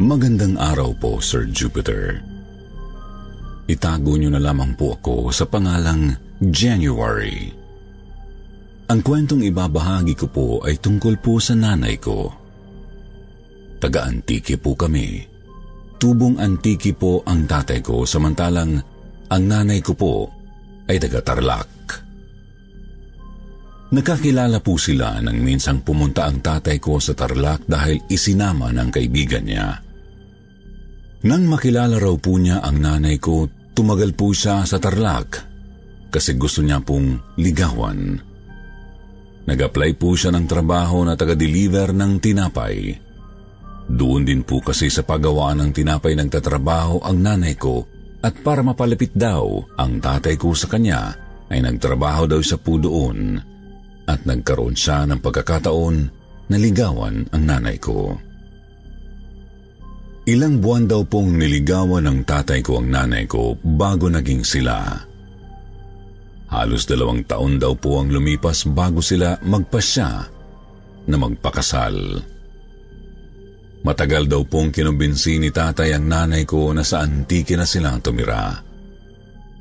Magandang araw po, Sir Jupiter. Itago niyo na lamang po ako sa pangalang January. Ang kwentong ibabahagi ko po ay tungkol po sa nanay ko. Taga-Antique po kami. Tubong Antique po ang tatay ko, samantalang ang nanay ko po ay taga-Tarlac. Nakakilala po sila nang minsang pumunta ang tatay ko sa Tarlac dahil isinama ng kaibigan niya. Nang makilala raw po niya ang nanay ko, tumagal po siya sa Tarlac kasi gusto niya pong ligawan. Nag-apply po siya ng trabaho na taga-deliver ng tinapay. Doon din po kasi sa paggawa ng tinapay nagtatrabaho ang nanay ko at para mapalapit daw ang tatay ko sa kanya ay nagtrabaho daw siya po doon. At nagkaroon siya ng pagkakataon na ligawan ang nanay ko. Ilang buwan daw pong niligawan ng tatay ko ang nanay ko bago naging sila. Halos 2 taon daw po ang lumipas bago sila magpasya na magpakasal. Matagal daw pong kinumbinsi ni tatay ang nanay ko na sa Antique na sila tumira.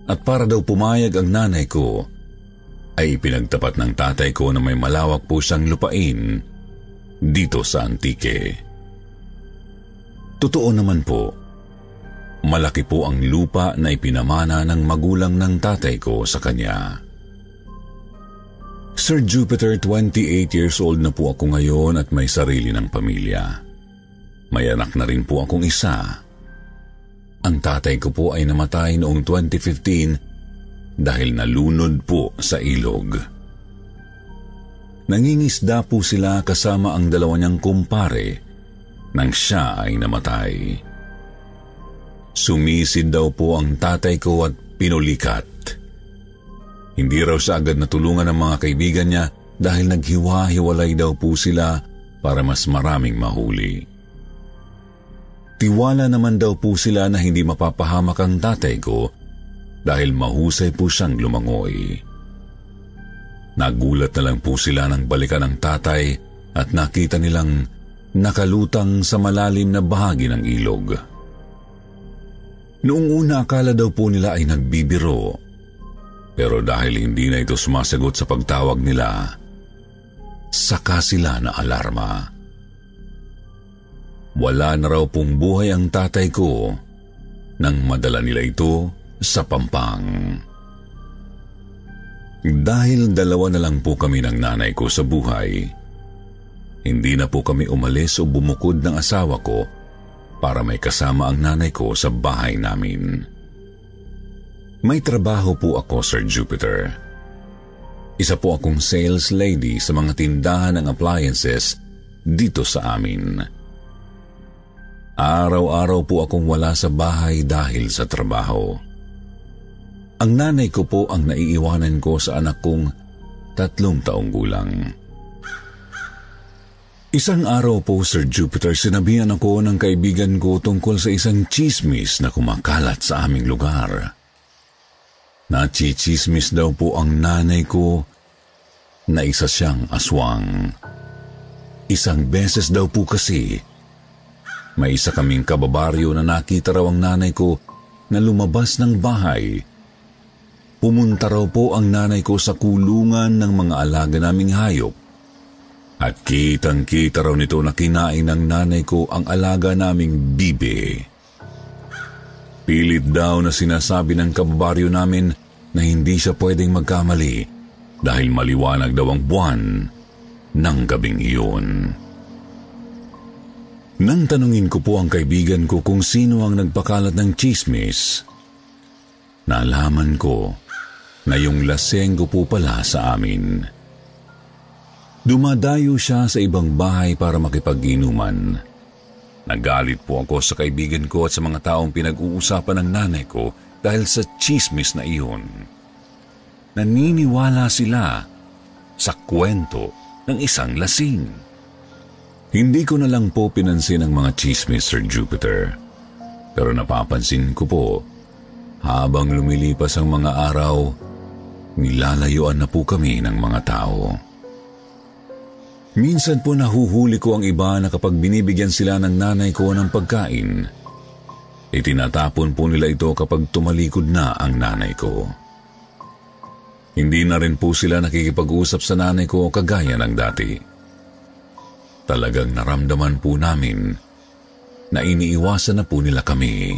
At para daw pumayag ang nanay ko, ay pinagtapat ng tatay ko na may malawak po siyang lupain dito sa Antique. Totoo naman po, malaki po ang lupa na ipinamana ng magulang ng tatay ko sa kanya. Sir Jupiter, 28 years old na po ako ngayon at may sarili ng pamilya. May anak na rin po akong isa. Ang tatay ko po ay namatay noong 2015 dahil nalunod po sa ilog. Nangingisda po sila kasama ang 2 niyang kumpare nang siya ay namatay. Sumisid daw po ang tatay ko at pinulikat. Hindi raw siya agad natulungan ng mga kaibigan niya dahil naghiwa-hiwalay daw po sila para mas maraming mahuli. Tiwala naman daw po sila na hindi mapapahamak ang tatay ko dahil mahusay po siyang lumangoy. Nagulat na lang po sila nang balikan ng tatay at nakita nilang nakalutang sa malalim na bahagi ng ilog. Noong una akala daw po nila ay nagbibiro, pero dahil hindi na ito sumasagot sa pagtawag nila, saka sila na alarma. Wala na raw pong buhay ang tatay ko nang madala nila ito sa Pampang. Dahil 2 na lang po kami ng nanay ko sa buhay, hindi na po kami umalis o bumukod ng asawa ko para may kasama ang nanay ko sa bahay namin. May trabaho po ako, Sir Jupiter. Isa po akong sales lady sa mga tindahan ng appliances dito sa amin. Araw-araw po akong wala sa bahay dahil sa trabaho. Ang nanay ko po ang naiiwanan ko sa anak kong 3 taong gulang. Isang araw po, Sir Jupiter, sinabihan ako ng kaibigan ko tungkol sa isang tsismis na kumakalat sa aming lugar. Nachichismis daw po ang nanay ko na isa siyang aswang. Isang beses daw po kasi, may isa kaming kababaryo na nakita raw ang nanay ko na lumabas ng bahay. Pumunta raw po ang nanay ko sa kulungan ng mga alaga naming hayop at kitang-kita raw nito na kinain ng nanay ko ang alaga naming bibe. Pilit daw na sinasabi ng kababaryo namin na hindi siya pwedeng magkamali dahil maliwanag daw ang buwan ng gabing iyon. Nang tanungin ko po ang kaibigan ko kung sino ang nagpakalat ng tsismis, nalaman ko na yung lasenggo po pala sa amin. Dumadayo siya sa ibang bahay para makipag-inuman. Nagalit po ako sa kaibigan ko at sa mga taong pinag-uusapan ng nanay ko dahil sa tsismis na iyon. Naniniwala sila sa kwento ng isang lasing. Hindi ko na lang po pinansin ang mga tsismis, Sir Jupiter. Pero napapansin ko po, habang lumilipas ang mga araw, nilalayuan na po kami ng mga tao. Minsan po nahuhuli ko ang iba na kapag binibigyan sila ng nanay ko ng pagkain, itinatapon po nila ito kapag tumalikod na ang nanay ko. Hindi na rin po sila nakikipag-usap sa nanay ko kagaya ng dati. Talagang naramdaman po namin na iniiwasan na po nila kami.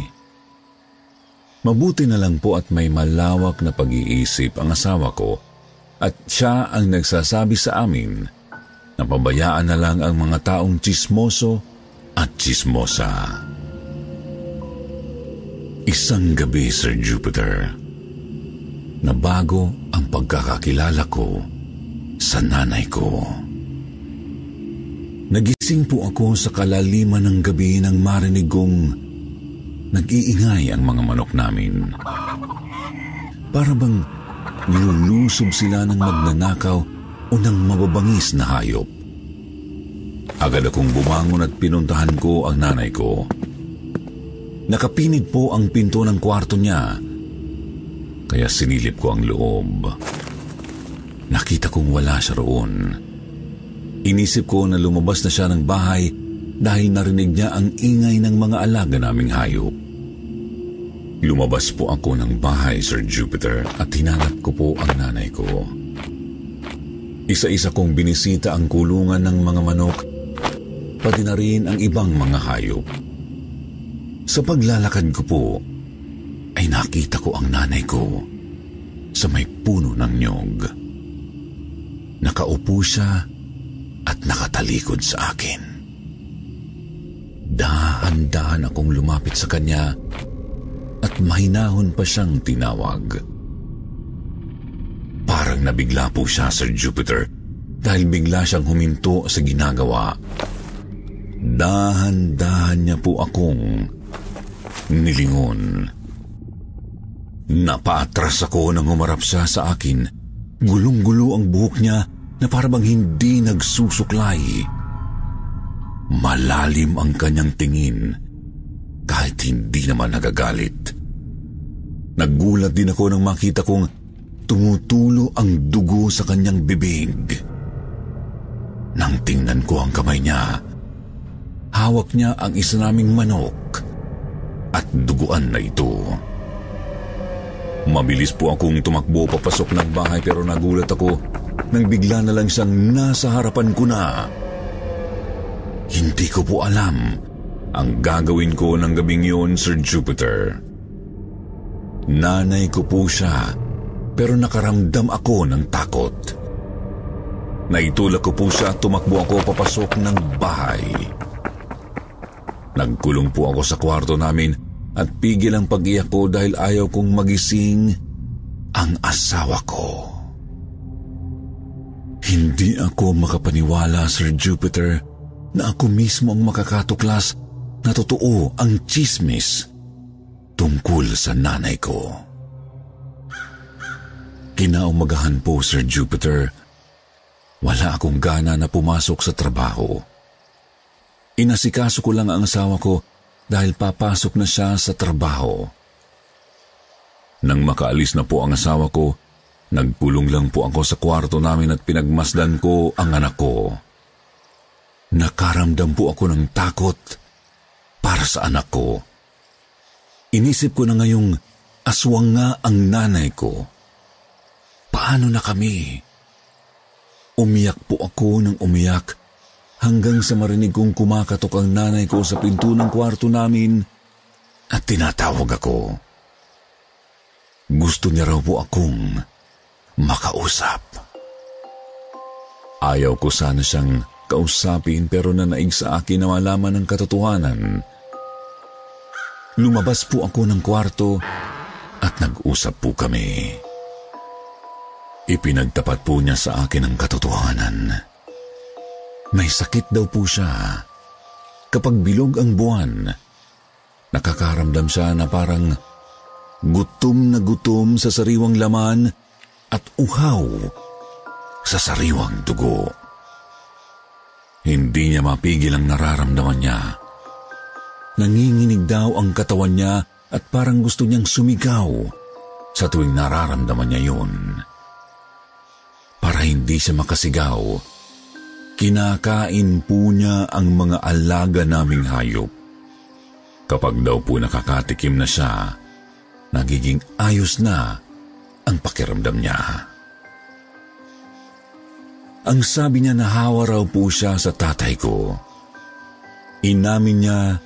Mabuti na lang po at may malawak na pag-iisip ang asawa ko at siya ang nagsasabi sa amin na pabayaan na lang ang mga taong tsismoso at tsismosa. Isang gabi, Sir Jupiter, na bago ang pagkakakilala ko sa nanay ko. Nagising po ako sa kalaliman ng gabi nang marinig kong nag-iingay ang mga manok namin. Para bang nilulusob sila ng magnanakaw o ng mababangis na hayop. Agad akong bumangon at pinuntahan ko ang nanay ko. Nakapinid po ang pinto ng kwarto niya, kaya sinilip ko ang loob. Nakita kong wala siya roon. Inisip ko na lumabas na siya ng bahay dahil narinig niya ang ingay ng mga alaga naming hayop. Lumabas po ako ng bahay, Sir Jupiter, at hinanap ko po ang nanay ko. Isa-isa kong binisita ang kulungan ng mga manok, pati na rin ang ibang mga hayop. Sa paglalakad ko po, ay nakita ko ang nanay ko sa may puno ng niyog. Nakaupo siya at nakatalikod sa akin. Dahan-dahan akong lumapit sa kanya at mahinahon pa siyang tinawag. Parang nabigla po siya, Sir Jupiter, dahil bigla siyang huminto sa ginagawa. Dahan-dahan niya po akong nilingon. Napaatras ako nang humarap siya sa akin. Gulong-gulo ang buhok niya na parang hindi nagsusuklay. Malalim ang kanyang tingin kahit hindi naman nagagalit. Nagulat din ako nang makita kong tumutulo ang dugo sa kanyang bibig. Nang tingnan ko ang kamay niya, hawak niya ang isa naming manok at duguan na ito. Mabilis po akong tumakbo papasok ng bahay pero nagulat ako nang bigla na lang siyang nasa harapan ko na. Hindi ko po alam ang gagawin ko ng gabing yun, Sir Jupiter. Nanay ko po siya pero nakaramdam ako ng takot. Naitulak ko po siya at tumakbo ako papasok ng bahay. Nagkulong po ako sa kwarto namin at pigil ang pag-iyak ko dahil ayaw kong magising ang asawa ko. Hindi ako makapaniwala, Sir Jupiter, na ako mismo ang makakatuklas na totoo ang tsismis tungkol sa nanay ko. Kinaumagahan po, Sir Jupiter, wala akong gana na pumasok sa trabaho. Inasikaso ko lang ang asawa ko dahil papasok na siya sa trabaho. Nang makaalis na po ang asawa ko, nagpulong lang po ako sa kwarto namin at pinagmasdan ko ang anak ko. Nakaramdam po ako ng takot para sa anak ko. Inisip ko na ngayong aswang nga ang nanay ko. Paano na kami? Umiyak po ako ng umiyak hanggang sa marinig kong kumakatok ang nanay ko sa pinto ng kwarto namin at tinatawag ako. Gusto niya raw po akong makausap. Ayaw ko sana siyang kausapin pero nanaig sa akin na malaman ang katotohanan. Lumabas po ako ng kwarto at nag-usap po kami. Ipinagtapat po niya sa akin ang katotohanan. May sakit daw po siya. Kapag bilog ang buwan, nakakaramdam siya na parang gutom na gutom sa sariwang laman at uhaw sa sariwang dugo. Hindi niya mapigil ang nararamdaman niya. Nanginginig daw ang katawan niya at parang gusto niyang sumigaw sa tuwing nararamdaman niya yun. Para hindi siya makasigaw, Kinakain po niya ang mga alaga naming hayop. Kapag daw po nakakatikim na siya, nagiging ayos na ang pakiramdam niya. Ang sabi niya, nahawa raw po siya sa tatay ko. Inamin niya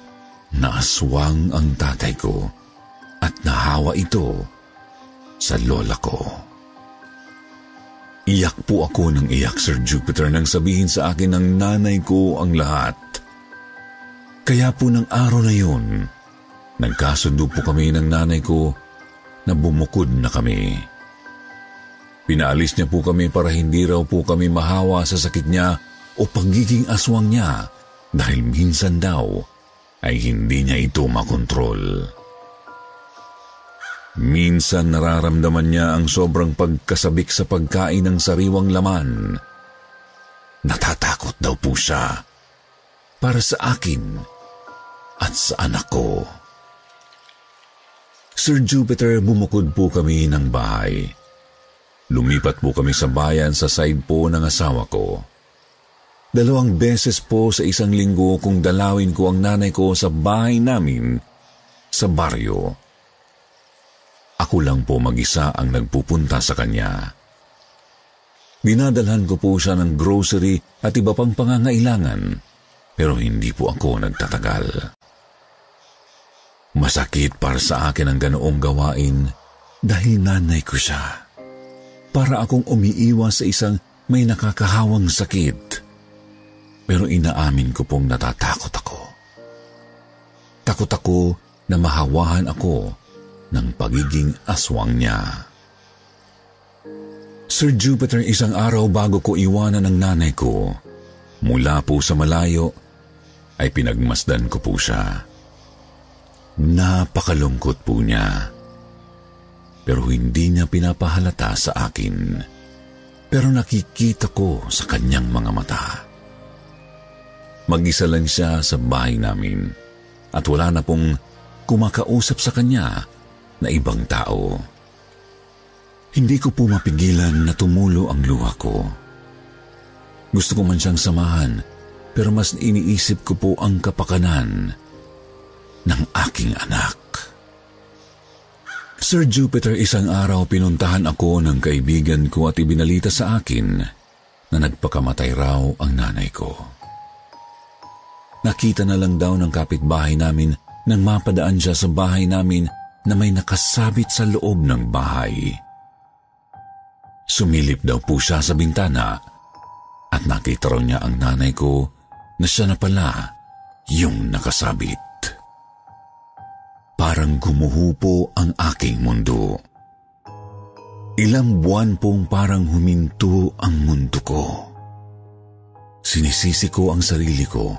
na aswang ang tatay ko at nahawa ito sa lola ko. Iyak po ako ng iyak, Sir Jupiter, nang sabihin sa akin ng nanay ko ang lahat. Kaya po ng araw na yun, nagkasundo po kami ng nanay ko na bumukod na kami. Pinaalis niya po kami para hindi raw po kami mahawa sa sakit niya o pagiging aswang niya dahil minsan daw ay hindi niya ito makontrol. Minsan nararamdaman niya ang sobrang pagkasabik sa pagkain ng sariwang laman. Natatakot daw po siya para sa akin at sa anak ko. Sir Jupiter, bumukod po kami ng bahay. Lumipat po kami sa bayan sa side po ng asawa ko. 2 beses po sa isang linggo kung dalawin ko ang nanay ko sa bahay namin sa baryo. Ako lang po mag-isa ang nagpupunta sa kanya. Dinadalhan ko po siya ng grocery at iba pang pangangailangan, pero hindi po ako nagtatagal. Masakit para sa akin ang ganoong gawain dahil nanay ko siya. Para akong umiiwas sa isang may nakakahawang sakit. Pero inaamin ko pong natatakot ako. Takot ako na mahawahan ako ng pagiging aswang niya. Sir Jupiter, isang araw bago ko iwanan ng nanay ko, mula po sa malayo, ay pinagmasdan ko po siya. Napakalungkot po niya. Pero hindi niya pinapahalata sa akin. Pero nakikita ko sa kanyang mga mata. Mag-isa lang siya sa bahay namin at wala na pong kumakausap sa kanya na ibang tao. Hindi ko po mapigilan na tumulo ang luha ko. Gusto ko man siyang samahan, pero mas iniisip ko po ang kapakanan ng aking anak. Sir Jupiter, isang araw pinuntahan ako ng kaibigan ko at ibinalita sa akin na nagpakamatay raw ang nanay ko. Nakita na lang daw ng kapitbahay namin nang mapadaan siya sa bahay namin na may nakasabit sa loob ng bahay. Sumilip daw po siya sa bintana at nakita raw niya ang nanay ko na siya na pala yung nakasabit. Parang gumuho po ang aking mundo. Ilang buwan pong parang huminto ang mundo ko. Sinisisi ko ang sarili ko,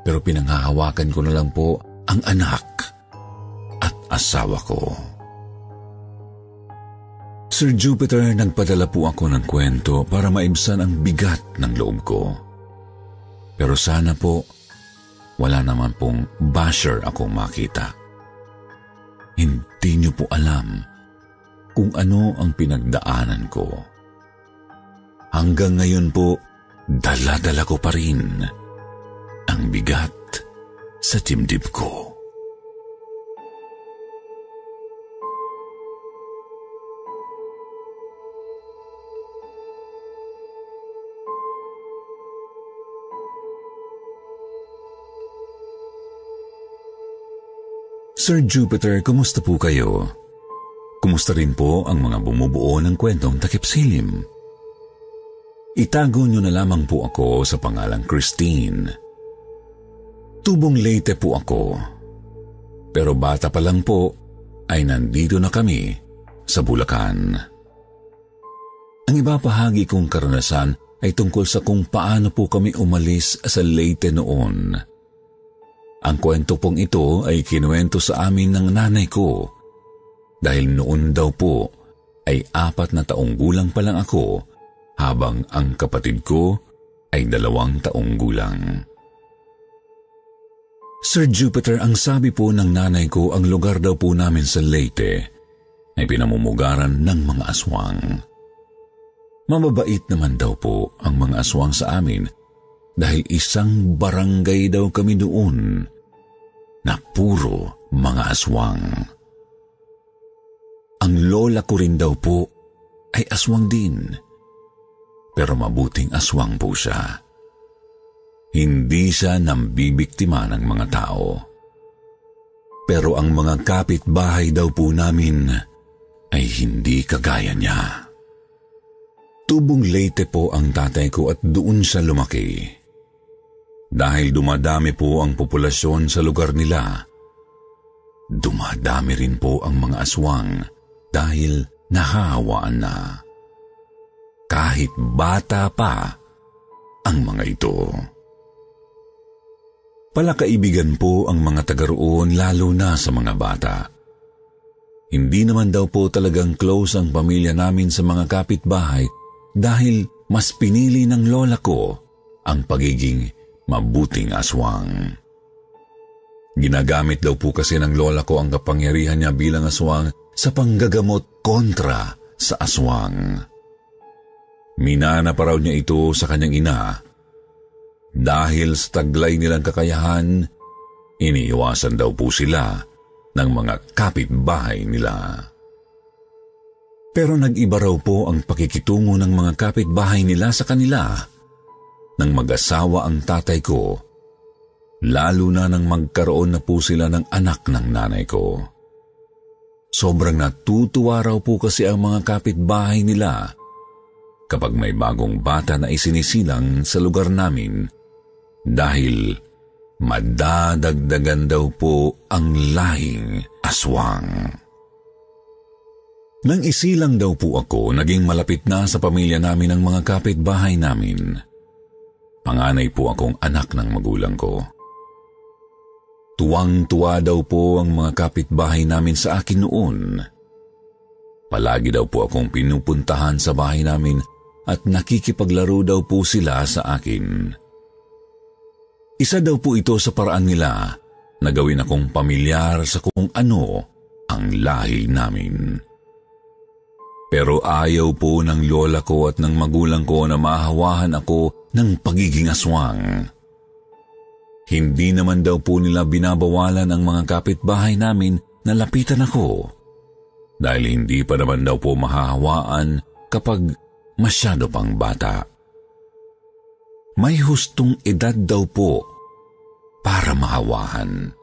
pero pinanghahawakan ko na lang po ang anak at asawa ko. Sir Jupiter, nagpadala po ako ng kwento para maibsan ang bigat ng loob ko. Pero sana po, wala naman pong basher akong makita. Hindi niyo po alam kung ano ang pinagdaanan ko. Hanggang ngayon po, dala-dala ko pa rin ang bigat sa dibdib ko. Sir Jupiter, kumusta po kayo? Kumusta rin po ang mga bumubuo ng kwentong takip silim? Itago niyo na lamang po ako sa pangalang Christine. Tubong Leyte po ako. Pero bata pa lang po ay nandito na kami sa Bulacan. Ang ibabahagi kong karanasan ay tungkol sa kung paano po kami umalis sa Leyte noon. Ang kwento pong ito ay kinuwento sa amin ng nanay ko dahil noon daw po ay 4 na taong gulang pa lang ako habang ang kapatid ko ay 2 taong gulang. Sir Jupiter, ang sabi po ng nanay ko, ang lugar daw po namin sa Leyte ay pinamumugaran ng mga aswang. Mababait naman daw po ang mga aswang sa amin dahil isang barangay daw kami noon na puro mga aswang. Ang lola ko rin daw po ay aswang din, pero mabuting aswang po siya. Hindi siya nambibiktima ng mga tao. Pero ang mga kapitbahay daw po namin ay hindi kagaya niya. Tubong Leyte po ang tatay ko at doon siya lumaki. Dahil dumadami po ang populasyon sa lugar nila, dumadami rin po ang mga aswang dahil nahahawaan na. Kahit bata pa ang mga ito. Palakaibigan po ang mga taga roon lalo na sa mga bata. Hindi naman daw po talagang close ang pamilya namin sa mga kapitbahay dahil mas pinili ng lola ko ang pagiging mabuting aswang. Ginagamit daw po kasi ng lola ko ang kapangyarihan niya bilang aswang sa panggagamot kontra sa aswang. Minana pa raw niya ito sa kanyang ina. Dahil sa taglay nilang kakayahan, iniiwasan daw po sila ng mga kapitbahay nila. Pero nag-iba raw po ang pakikitungo ng mga kapitbahay nila sa kanila nang mag-asawa ang tatay ko, lalo na nang magkaroon na po sila ng anak ng nanay ko. Sobrang natutuwa raw po kasi ang mga kapitbahay nila kapag may bagong bata na isinisilang sa lugar namin dahil madadagdagan daw po ang lahing aswang. Nang isilang daw po ako, naging malapit na sa pamilya namin ang mga kapitbahay namin. Panganay po akong anak ng magulang ko. Tuwang-tuwa daw po ang mga kapitbahay namin sa akin noon. Palagi daw po akong pinupuntahan sa bahay namin at nakikipaglaro daw po sila sa akin. Isa daw po ito sa paraan nila na gawin akong pamilyar sa kung ano ang lahi namin. Pero ayaw po ng lola ko at ng magulang ko na mahawahan ako ng pagiging aswang. Hindi naman daw po nila binabawalan ang mga kapitbahay namin na lapitan ako dahil hindi pa naman daw po mahahawaan kapag masyado pang bata. May hustong edad daw po para mahawahan.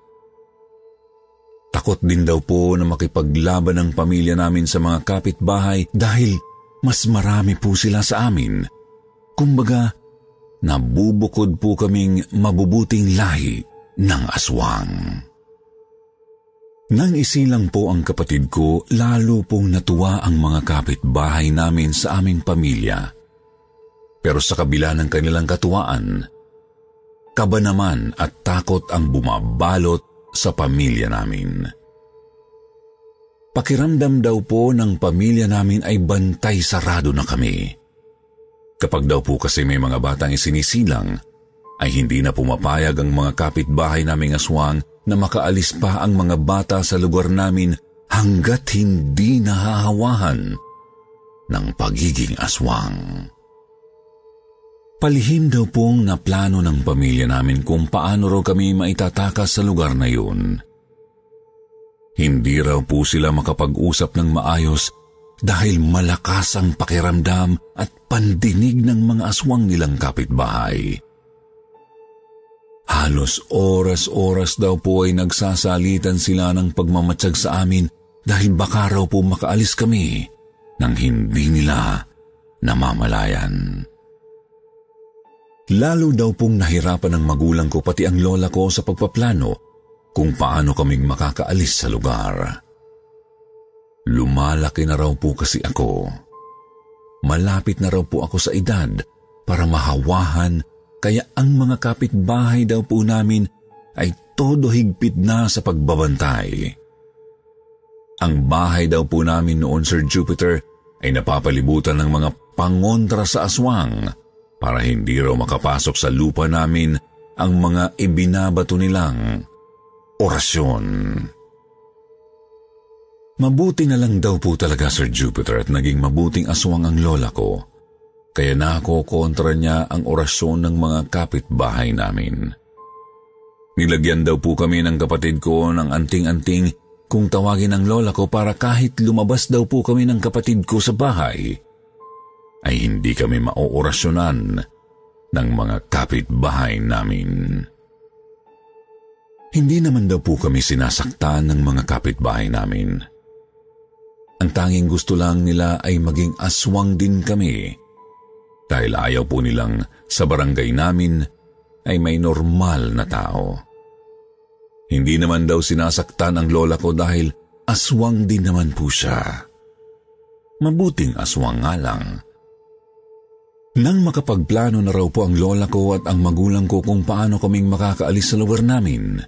Takot din daw po na makipaglaban ang pamilya namin sa mga kapitbahay dahil mas marami po sila sa amin. Kumbaga, nabubukod po kaming mabubuting lahi ng aswang. Nang isilang po ang kapatid ko, lalo pong natuwa ang mga kapitbahay namin sa aming pamilya. Pero sa kabila ng kanilang katuwaan, kaba naman at takot ang bumabalot sa pamilya namin. Pakiramdam daw po ng pamilya namin ay bantay sarado na kami. Kapag daw po kasi may mga batang isinisilang, ay hindi na pumapayag ang mga kapitbahay naming aswang na makaalis pa ang mga bata sa lugar namin hanggat hindi nahahawahan ng pagiging aswang. Palihim daw pong naplano ng pamilya namin kung paano raw kami maitatakas sa lugar na yun. Hindi raw po sila makapag-usap ng maayos dahil malakas ang pakiramdam at pandinig ng mga aswang nilang kapitbahay. Halos oras-oras daw po ay nagsasalitan sila ng pagmamatsyag sa amin dahil baka raw po makaalis kami nang hindi nila namamalayan. Lalo daw pong nahirapan ng magulang ko pati ang lola ko sa pagpaplano kung paano kaming makakaalis sa lugar. Lumalaki na raw po kasi ako. Malapit na raw po ako sa edad para mahawahan, kaya ang mga kapitbahay daw po namin ay todo higpit na sa pagbabantay. Ang bahay daw po namin noon, Sir Jupiter, ay napapalibutan ng mga pangontra sa aswang para hindi raw makapasok sa lupa namin ang mga ibinabato nilang orasyon. Mabuti na lang daw po talaga, Sir Jupiter, at naging mabuting aswang ang lola ko kaya nakokontra niya ang orasyon ng mga kapitbahay namin. Nilagyan daw po kami ng kapatid ko ng anting-anting kung tawagin ng lola ko para kahit lumabas daw po kami ng kapatid ko sa bahay, ay hindi kami maoorasyonan ng mga kapitbahay namin. Hindi naman daw po kami sinasaktan ng mga kapitbahay namin. Ang tanging gusto lang nila ay maging aswang din kami dahil ayaw po nilang sa barangay namin ay may normal na tao. Hindi naman daw sinasaktan ang lola ko dahil aswang din naman po siya. Mabuting aswang nga lang. Nang makapagplano na raw po ang lola ko at ang magulang ko kung paano kaming makakaalis sa lugar namin,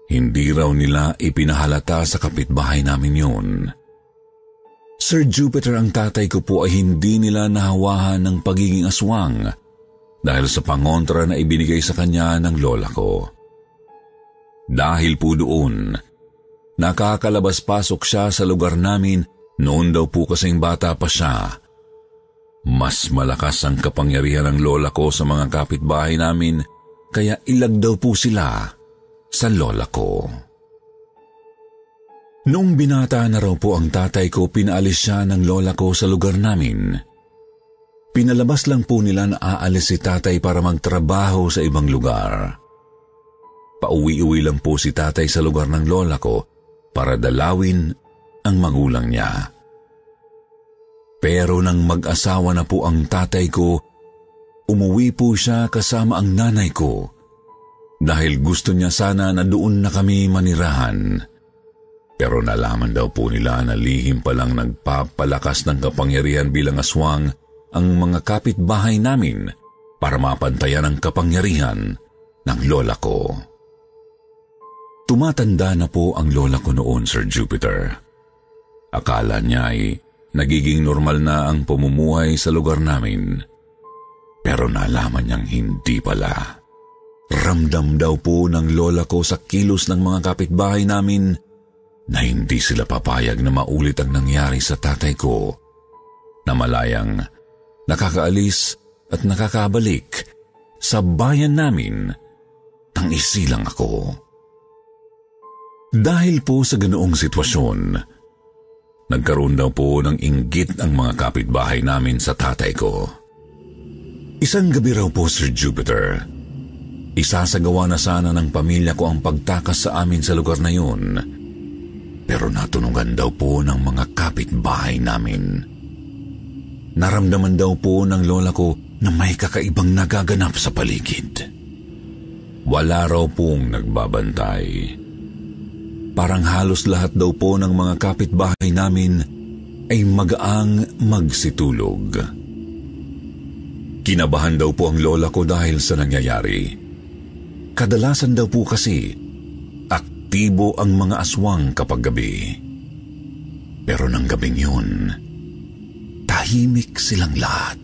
hindi raw nila ipinahalata sa kapitbahay namin yun. Sir Jupiter, ang tatay ko po ay hindi nila nahawahan ng pagiging aswang dahil sa pangontra na ibinigay sa kanya ng lola ko. Dahil po doon, nakakalabas-pasok siya sa lugar namin noon daw po kasing bata pa siya. Mas malakas ang kapangyarihan ng lola ko sa mga kapitbahay namin kaya ilag daw po sila sa lola ko. Noong binata na raw po ang tatay ko, pinaalis siya ng lola ko sa lugar namin. Pinalabas lang po nila na aalis si tatay para magtrabaho sa ibang lugar. Pauwi-uwi lang po si tatay sa lugar ng lola ko para dalawin ang magulang niya. Pero nang mag-asawa na po ang tatay ko, umuwi po siya kasama ang nanay ko dahil gusto niya sana na doon na kami manirahan. Pero nalaman daw po nila na lihim palang nagpapalakas ng kapangyarihan bilang aswang ang mga kapitbahay namin para mapantayan ang kapangyarihan ng lola ko. Tumatanda na po ang lola ko noon, Sir Jupiter. Akala niya ay nagiging normal na ang pamumuhay sa lugar namin. Pero nalaman niyang hindi pala. Ramdam daw po ng lola ko sa kilos ng mga kapitbahay namin na hindi sila papayag na maulit ang nangyari sa tatay ko, na malayang nakakaalis at nakakabalik sa bayan namin nang isilang ako. Dahil po sa ganoong sitwasyon, nagkaroon daw po ng inggit ang mga kapitbahay namin sa tatay ko. Isang gabi raw po, Sir Jupiter, isasagawa na sana ng pamilya ko ang pagtakas sa amin sa lugar na yun. Pero natunugan daw po ng mga kapitbahay namin. Naramdaman daw po ng lola ko na may kakaibang nagaganap sa paligid. Wala raw pong nagbabantay. Parang halos lahat daw po ng mga kapitbahay namin ay magaang magsitulog. Kinabahan daw po ang lola ko dahil sa nangyayari. Kadalasan daw po kasi aktibo ang mga aswang kapag gabi. Pero nang gabing yun, tahimik silang lahat.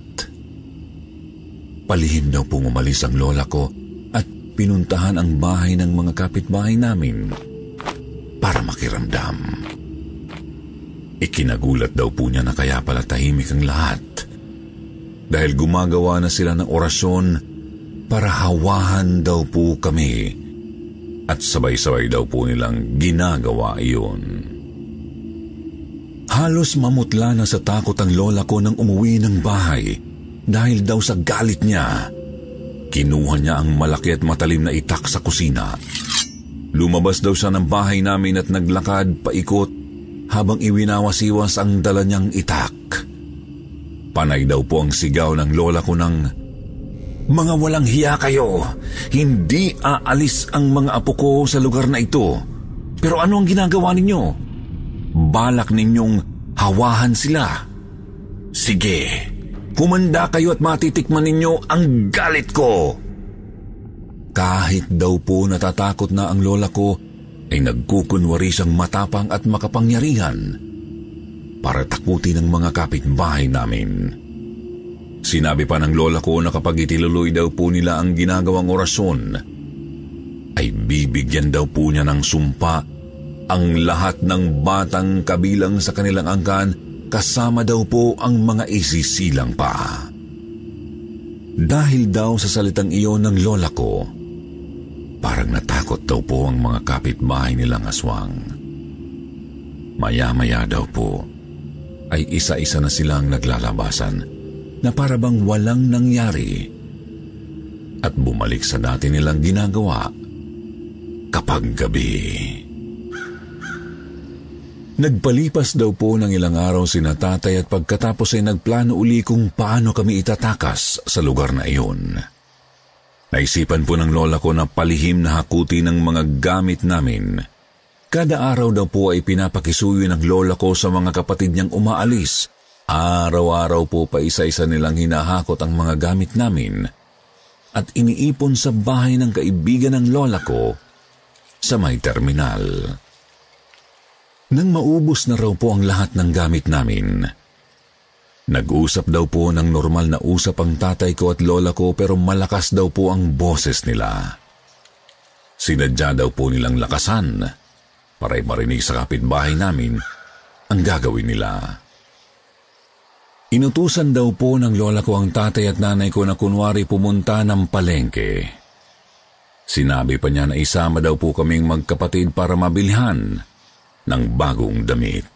Palihim daw pong umalis ang lola ko at pinuntahan ang bahay ng mga kapitbahay namin para makiramdam. Ikinagulat daw po niya na kaya pala tahimik ang lahat dahil gumagawa na sila ng orasyon para hawahan daw po kami at sabay-sabay daw po nilang ginagawa iyon. Halos mamutla na sa takot ang lola ko nang umuwi ng bahay dahil daw sa galit niya. Kinuha niya ang malaki at matalim na itak sa kusina. Lumabas daw siya ng bahay namin at naglakad paikot habang iwinawasiwas ang dala niyang itak. Panay daw po ang sigaw ng lola ko ng, "Mga walang hiya kayo! Hindi aalis ang mga apo ko sa lugar na ito. Pero ano ang ginagawa ninyo? Balak ninyong hawahan sila. Sige, humanda kayo at matitikman ninyo ang galit ko!" Kahit daw po natatakot na ang lola ko, ay nagkukunwari siyang matapang at makapangyarihan para takutin ang mga kapitbahay namin. Sinabi pa ng lola ko na kapag itiluloy daw po nila ang ginagawang orasyon, ay bibigyan daw po niya ng sumpa ang lahat ng batang kabilang sa kanilang angkan, kasama daw po ang mga isisilang pa. Dahil daw sa salitang iyon ng lola ko, parang natakot daw po ang mga kapitbahay nilang aswang. Maya-maya daw po ay isa-isa na silang naglalabasan na para bang walang nangyari at bumalik sa dati nilang ginagawa kapag gabi. Nagpalipas daw po ng ilang araw sina tatay at pagkatapos ay nagplano uli kung paano kami itatakas sa lugar na iyon. Naisipan po ng lola ko na palihim na hakuti ng mga gamit namin. Kada araw daw po ay pinapakisuyo ng lola ko sa mga kapatid niyang umaalis. Araw-araw po pa isa-isa nilang hinahakot ang mga gamit namin at iniipon sa bahay ng kaibigan ng lola ko sa may terminal. Nang maubos na raw po ang lahat ng gamit namin, nag-usap daw po ng normal na usap ang tatay ko at lola ko pero malakas daw po ang boses nila. Sinadya daw po nilang lakasan para marinig sa kapitbahay namin ang gagawin nila. Inutusan daw po ng lola ko ang tatay at nanay ko na kunwari pumunta ng palengke. Sinabi pa niya na isama daw po kaming magkapatid para mabilhan ng bagong damit.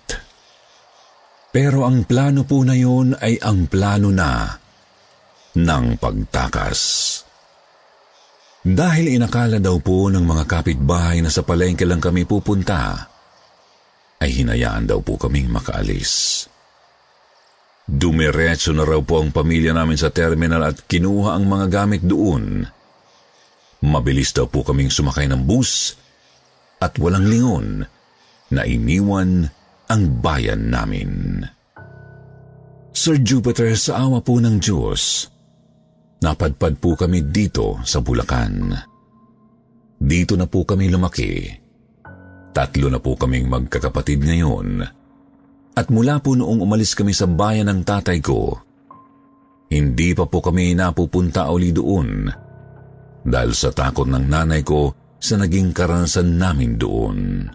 Pero ang plano po na yun ay ang plano na ng pagtakas. Dahil inakala daw po ng mga kapitbahay na sa palengke lang kami pupunta, ay hinayaan daw po kaming makaalis. Dumiretso na raw po ang pamilya namin sa terminal at kinuha ang mga gamit doon. Mabilis daw po kaming sumakay ng bus at walang lingon na iniwan ang bayan namin. Sir Jupiter, sa awa po ng Diyos, napadpad po kami dito sa Bulacan. Dito na po kami lumaki. 3 na po kaming magkakapatid ngayon. At mula po noong umalis kami sa bayan ng tatay ko, hindi pa po kami napupunta uli doon dahil sa takot ng nanay ko sa naging karanasan namin doon.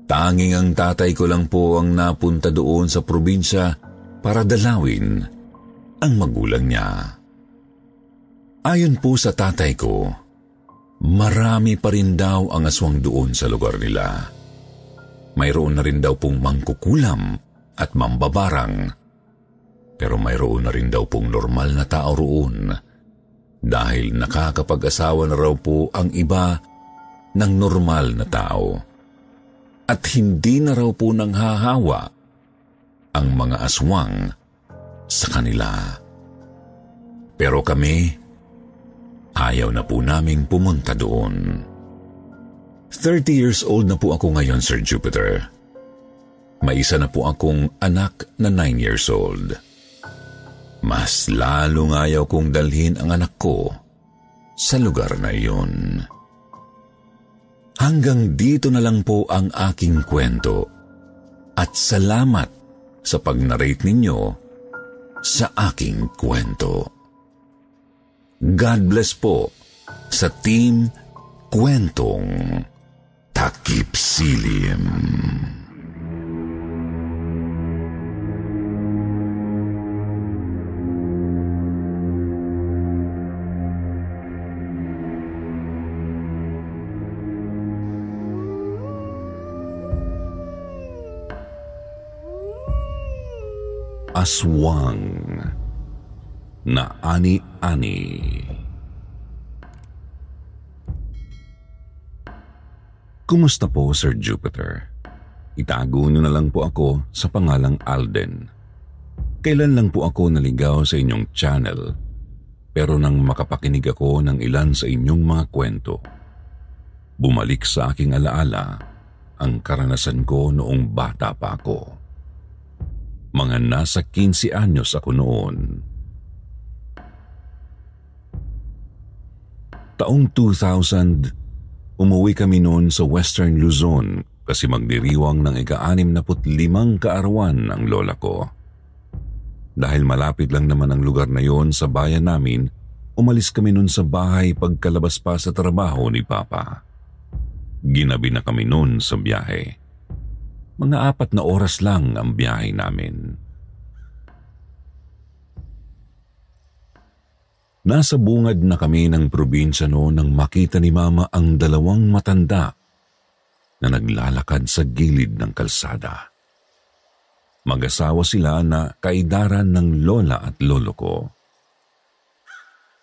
Tanging ang tatay ko lang po ang napunta doon sa probinsya para dalawin ang magulang niya. Ayon po sa tatay ko, marami pa rin daw ang aswang doon sa lugar nila. Mayroon na rin daw pong mangkukulam at mambabarang, pero mayroon na rin daw pong normal na tao roon dahil nakakapag-asawa na raw po ang iba ng normal na tao. At hindi na raw po nanghahawa ang mga aswang sa kanila. Pero kami, ayaw na po naming pumunta doon. 30 years old na po ako ngayon, Sir Jupiter. May isa na po akong anak na 9 years old. Mas lalong ayaw kong dalhin ang anak ko sa lugar na iyon. Hanggang dito na lang po ang aking kwento at salamat sa pag-narrate ninyo sa aking kwento. God bless po sa Team Kwentong Takip Silim. Aswang na ani-ani. Kumusta po, Sir Jupiter? Itago niyo na lang po ako sa pangalang Alden. Kailan lang po ako naligaw sa inyong channel, pero nang makapakinig ako ng ilan sa inyong mga kwento, bumalik sa aking alaala ang karanasan ko noong bata pa ako. Mga nasa 15 anyos ako noon. Taong 2000, umuwi kami noon sa Western Luzon kasi magdiriwang ng ika-65 kaarawan ang lola ko. Dahil malapit lang naman ang lugar na yon sa bayan namin, umalis kami noon sa bahay pagkalabas pa sa trabaho ni Papa. Ginabi na kami noon sa biyahe. Mga 4 na oras lang ang biyahe namin. Nasa bungad na kami ng probinsya noon nang makita ni Mama ang dalawang matanda na naglalakad sa gilid ng kalsada. Mag-asawa sila na kaedaran ng lola at lolo ko.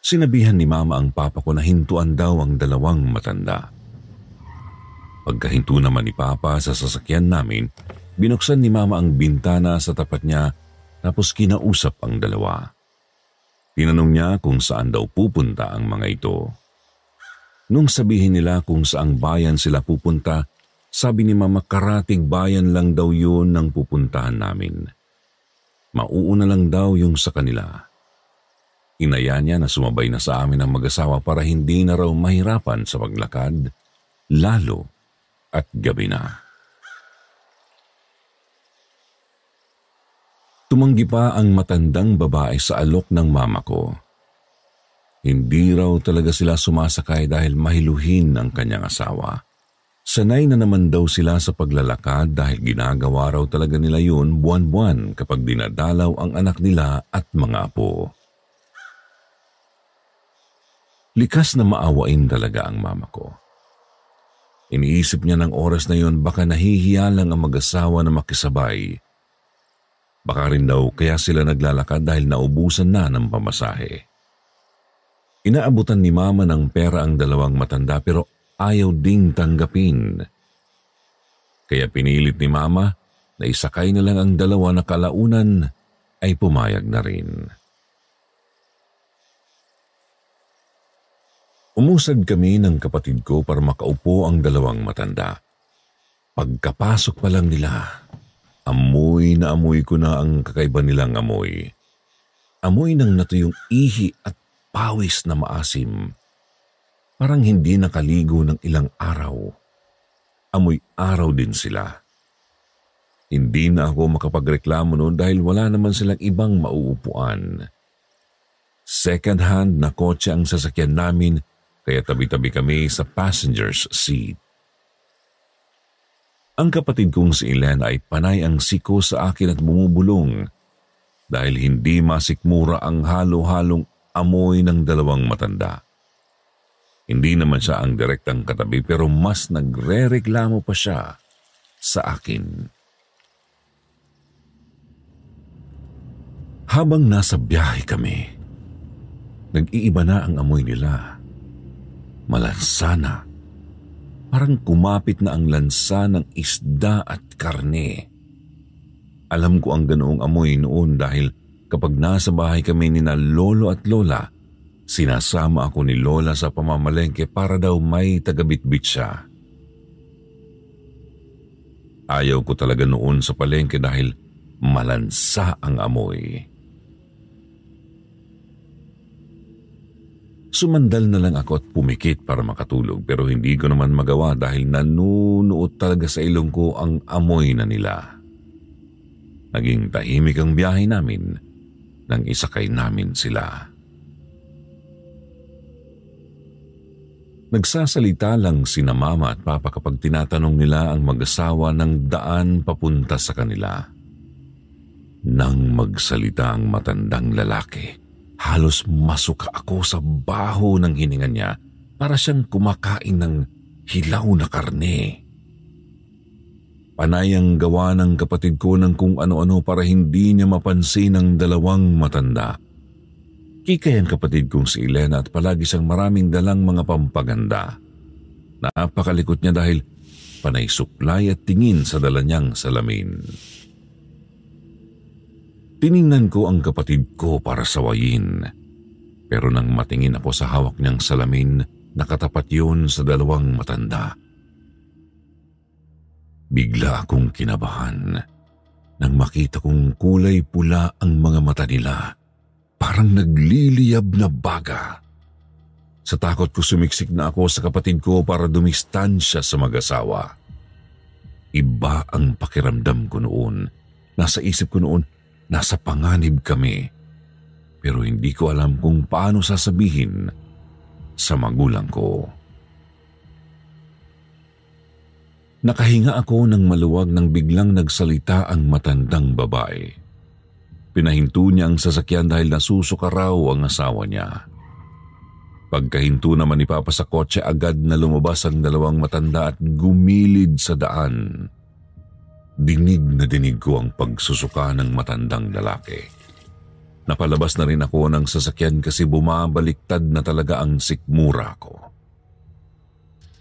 Sinabihan ni Mama ang papa ko na hintuan daw ang dalawang matanda. Pagkahinto naman ni Papa sa sasakyan namin, binuksan ni Mama ang bintana sa tapat niya tapos kinausap ang dalawa. Tinanong niya kung saan daw pupunta ang mga ito. Nung sabihin nila kung saang bayan sila pupunta, sabi ni Mama karatig bayan lang daw yun ang pupuntahan namin. Mauuna lang daw yung sa kanila. Inaya niya na sumabay na sa amin ang mag-asawa para hindi na raw mahirapan sa paglakad, lalo at gabi na. Tumanggi pa ang matandang babae sa alok ng mama ko. Hindi raw talaga sila sumasakay dahil mahiluhin ang kanyang asawa. Sanay na naman daw sila sa paglalakad dahil ginagawa raw talaga nila yun buwan-buwan kapag dinadalaw ang anak nila at mga apo. Likas na maawain talaga ang mama ko. Iniisip niya ng oras na yun baka nahihiya lang ang mag-asawa na makisabay. Baka rin daw kaya sila naglalakad dahil naubusan na ng pamasahe. Inaabutan ni Mama ng pera ang dalawang matanda pero ayaw ding tanggapin. Kaya pinilit ni Mama na isakay na lang ang dalawa na kalaunan ay pumayag na rin. Umusad kami ng kapatid ko para makaupo ang dalawang matanda. Pagkapasok pa lang nila, amoy na amoy ko na ang kakaiba nilang amoy. Amoy ng natuyong ihi at pawis na maasim. Parang hindi nakaligo ng ilang araw. Amoy araw din sila. Hindi na ako makapagreklamo noon dahil wala naman silang ibang mauupuan. Second hand na kotse ang sasakyan namin kaya tabi-tabi kami sa passenger's seat. Ang kapatid kong si Elena ay panay ang siko sa akin at bumubulong dahil hindi masikmura ang halo-halong amoy ng dalawang matanda. Hindi naman siya ang direktang katabi pero mas nagre-reklamo pa siya sa akin. Habang nasa biyahe kami, nag-iiba na ang amoy nila. Malansa na. Parang kumapit na ang lansa ng isda at karne. Alam ko ang ganoong amoy noon dahil kapag nasa bahay kami ni na lolo at lola, sinasama ako ni lola sa pamamalengke para daw may tagabitbit siya. Ayaw ko talaga noon sa palengke dahil malansa ang amoy. Sumandal na lang ako at pumikit para makatulog pero hindi ko naman magawa dahil nanunuot talaga sa ilong ko ang amoy na nila. Naging tahimik ang biyahe namin nang isakay namin sila. Nagsasalita lang sina Mama at Papa kapag tinatanong nila ang mag-asawa ng daan papunta sa kanila. Nang magsalita ang matandang lalaki, halos masuka ako sa baho ng hininga niya para siyang kumakain ng hilaw na karne. Panay ang gawa ng kapatid ko ng kung ano-ano para hindi niya mapansin ang dalawang matanda. Kikay ang kapatid kong si Elena at palagi siyang maraming dalang mga pampaganda. Napakalikot niya dahil panay suklay at tingin sa dala niyang salamin. Tiningnan ko ang kapatid ko para sawayin. Pero nang matingin ako sa hawak niyang salamin, nakatapat yun sa dalawang matanda. Bigla akong kinabahan nang makita kong kulay pula ang mga mata nila. Parang nagliliyab na baga. Sa takot ko sumiksik na ako sa kapatid ko para dumistansya sa mag-asawa. Iba ang pakiramdam ko noon. Nasa isip ko noon, nasa panganib kami, pero hindi ko alam kung paano sasabihin sa magulang ko. Nakahinga ako ng maluwag nang biglang nagsalita ang matandang babae. Pinahinto niya ang sasakyan dahil nasusuka raw ang asawa niya. Pagkahinto naman ni Papa sa kotse, agad na lumabas ang dalawang matanda at gumilid sa daan. Dinig na dinig ko ang pagsusuka ng matandang lalaki. Napalabas na rin ako ng sasakyan kasi bumabaliktad na talaga ang sikmura ko.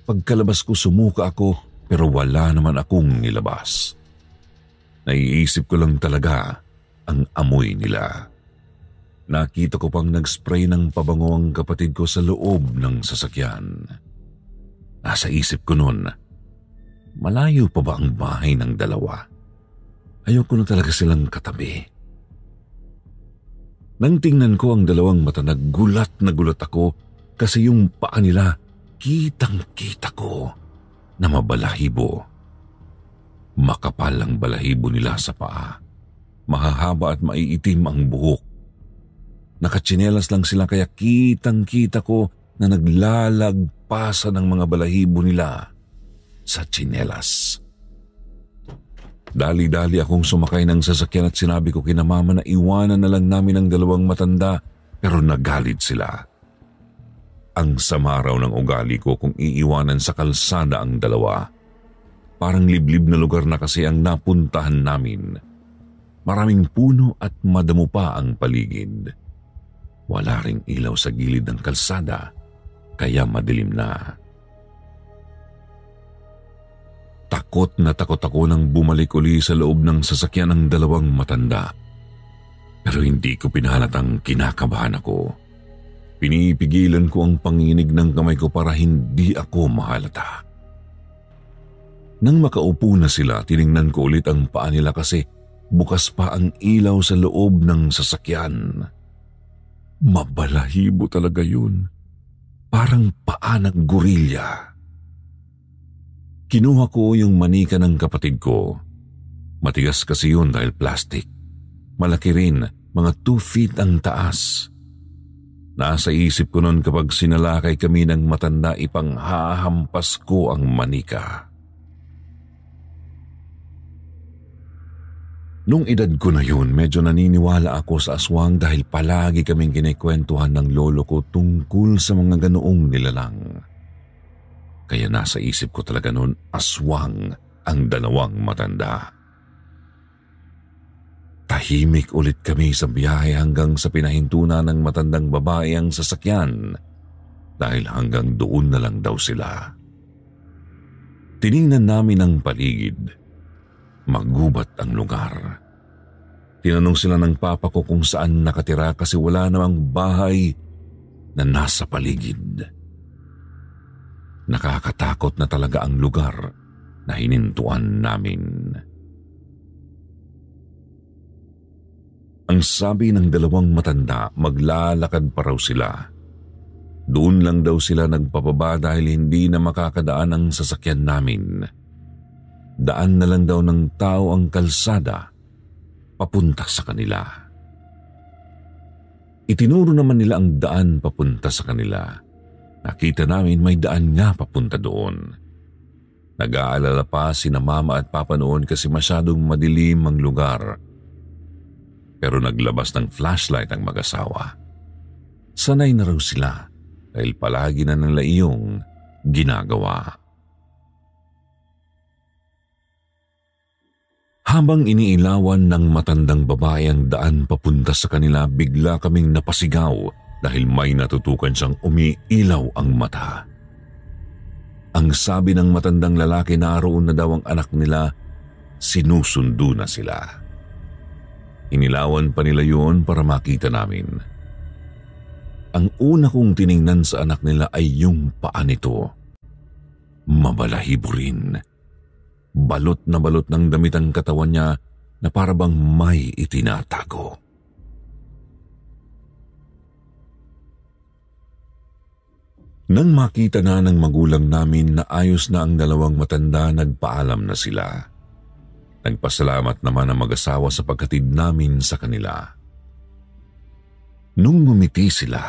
Pagkalabas ko, sumuka ako pero wala naman akong nilabas. Naiisip ko lang talaga ang amoy nila. Nakita ko pang nag-spray ng pabango ang kapatid ko sa loob ng sasakyan. Nasa isip ko noon, malayo pa ba ang bahay ng dalawa? Ayoko na talaga silang katabi. Nang tingnan ko ang dalawang mata, nagulat na gulat ako kasi yung paa nila, kitang-kita ko na mabalahibo. Makapal ang balahibo nila sa paa. Mahahaba at maiitim ang buhok. Nakatsinelas lang sila kaya kitang-kita ko na naglalagpasan ng mga balahibo nila sa tsinelas. Dali-dali akong sumakay ng sasakyan at sinabi ko kina Mama na iwanan na lang namin ang dalawang matanda, pero nagalit sila. Ang sama raw ng ugali ko kung iiwanan sa kalsada ang dalawa. Parang liblib na lugar na kasi ang napuntahan namin. Maraming puno at madamo pa ang paligid. Wala ring ilaw sa gilid ng kalsada, kaya madilim na. Takot na takot ako nang bumalik uli sa loob ng sasakyan ng dalawang matanda. Pero hindi ko pinahalatang kinakabahan ako. Pinipigilan ko ang panginig ng kamay ko para hindi ako mahalata. Nang makaupo na sila, tiningnan ko ulit ang paa nila kasi bukas pa ang ilaw sa loob ng sasakyan. Mabalahibo talaga yun. Parang paa ng gorilya. Kinuha ko yung manika ng kapatid ko. Matigas kasi yun dahil plastic. Malaki rin, mga 2 feet ang taas. Nasa isip ko noon kapag sinalakay kami ng matanda, ipanghahampas ko ang manika. Nung edad ko na yun, medyo naniniwala ako sa aswang dahil palagi kaming kinikwentuhan ng lolo ko tungkol sa mga ganoong nilalang. Kaya nasa isip ko talaga noon, aswang ang dalawang matanda. Tahimik ulit kami sa biyahe hanggang sa pinahintunan ng matandang babae ang sasakyan dahil hanggang doon na lang daw sila. Tiningnan namin ang paligid. Magubat ang lugar. Tinanong sila ng papa ko kung saan nakatira kasi wala namang bahay na nasa paligid. Nakakatakot na talaga ang lugar na hinintuan namin. Ang sabi ng dalawang matanda, maglalakad pa raw sila. Doon lang daw sila nagpapaba dahil hindi na makakadaan ang sasakyan namin. Daan na lang daw ng tao ang kalsada papunta sa kanila. Itinuro naman nila ang daan papunta sa kanila. Nakita namin may daan nga papunta doon. Nag-aalala pa sina Mama at Papa noon kasi masyadong madilim ang lugar. Pero naglabas ng flashlight ang mag-asawa. Sanay na raw sila dahil palagi na nila iyong ginagawa. Habang iniilawan ng matandang babae ang daan papunta sa kanila, bigla kaming napasigaw dahil may natutukan siyang umiilaw ang mata. Ang sabi ng matandang lalaki, naroon na daw ang anak nila, sinusundo na sila. Inilawan pa nila yun para makita namin. Ang una kong tiningnan sa anak nila ay yung paa nito. Mabalahibo rin. Balot na balot ng damit ang katawan niya na para bang may itinatago. Nang makita na ng magulang namin na ayos na ang dalawang matanda, nagpaalam na sila. Nagpasalamat naman ang mag-asawa sa paghatid namin sa kanila. Nung ngumiti sila,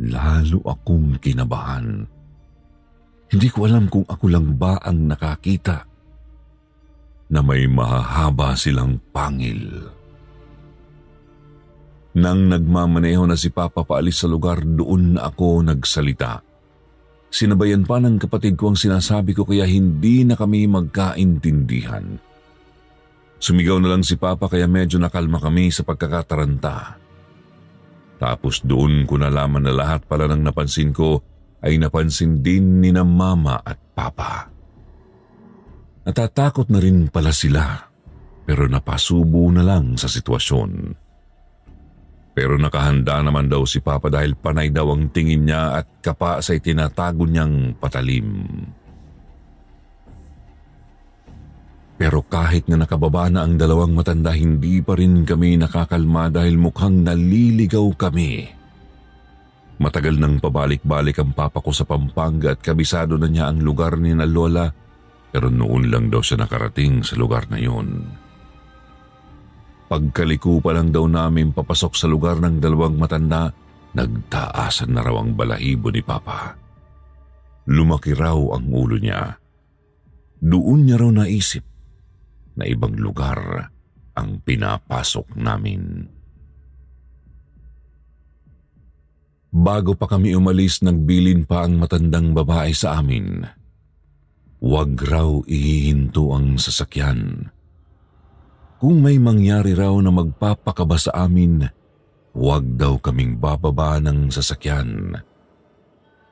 lalo akong kinabahan. Hindi ko alam kung ako lang ba ang nakakita na may mahahaba silang pangil. Nang nagmamaneho na si Papa paalis sa lugar, doon na ako nagsalita. Sinabayan pa ng kapatid ko ang sinasabi ko kaya hindi na kami magkaintindihan. Sumigaw na lang si Papa kaya medyo nakalma kami sa pagkakataranta. Tapos doon ko nalaman na lahat pala ng napansin ko ay napansin din ni na Mama at Papa. Natatakot na rin pala sila pero napasubo na lang sa sitwasyon. Pero nakahanda naman daw si Papa dahil panay daw ang tingin niya at kapa sa itinatago niyang patalim. Pero kahit na nakababa na ang dalawang matanda, hindi pa rin kami nakakalma dahil mukhang naliligaw kami. Matagal nang pabalik-balik ang Papa ko sa Pampanga at kabisado na niya ang lugar ni na Lola, pero noon lang daw siya nakarating sa lugar na yun. Pagkaliko pa lang daw namin papasok sa lugar ng dalawang matanda, nagtaasan na raw ang balahibo ni Papa. Lumaki raw ang ulo niya. Doon niya raw naisip na ibang lugar ang pinapasok namin. Bago pa kami umalis, nagbilin pa ang matandang babae sa amin. Huwag raw ihihinto ang sasakyan. Kung may mangyari raw na magpapakaba sa amin, huwag daw kaming bababa ng sasakyan.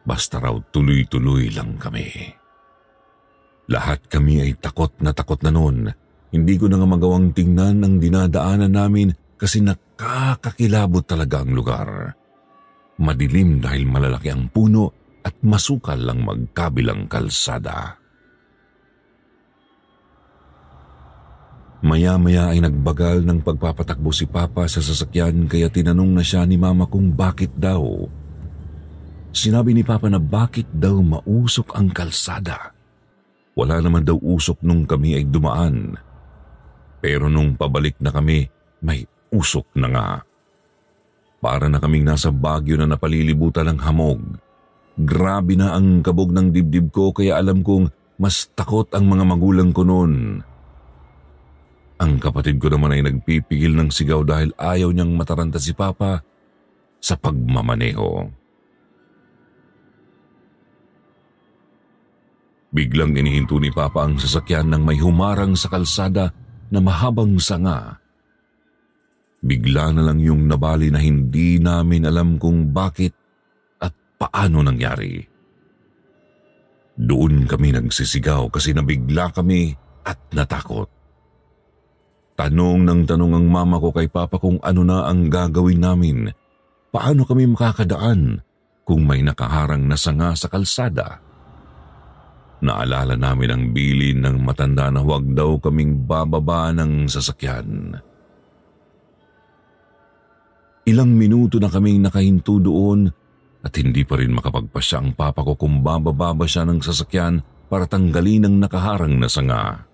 Basta raw tuloy-tuloy lang kami. Lahat kami ay takot na noon. Hindi ko na nga magawang tingnan ang dinadaanan namin kasi nakakakilabot talaga ang lugar. Madilim dahil malalaki ang puno at masukal lang magkabilang kalsada. Maya-maya ay nagbagal ng pagpapatakbo si Papa sa sasakyan kaya tinanong na siya ni Mama kung bakit daw. Sinabi ni Papa na bakit daw mausok ang kalsada. Wala naman daw usok nung kami ay dumaan. Pero nung pabalik na kami, may usok na nga. Para na kaming nasa Baguio na napalilibutan ng hamog. Grabe na ang kabog ng dibdib ko kaya alam kong mas takot ang mga magulang ko noon. Ang kapatid ko naman ay nagpipigil ng sigaw dahil ayaw niyang mataranta si Papa sa pagmamaneho. Biglang inihinto ni Papa ang sasakyan nang may humarang sa kalsada na mahabang sanga. Bigla na lang yung nabali na hindi namin alam kung bakit at paano nangyari. Doon kami nagsisigaw kasi nabigla kami at natakot. Tanong ng tanong ang Mama ko kay Papa kung ano na ang gagawin namin. Paano kami makakadaan kung may nakaharang na sanga sa kalsada? Naalala namin ang bilin ng matanda na huwag daw kaming bababa ng sasakyan. Ilang minuto na kaming nakahinto doon at hindi pa rin makapagpasya ang Papa ko kung bababa ba siya ng sasakyan para tanggalin ang nakaharang na sanga.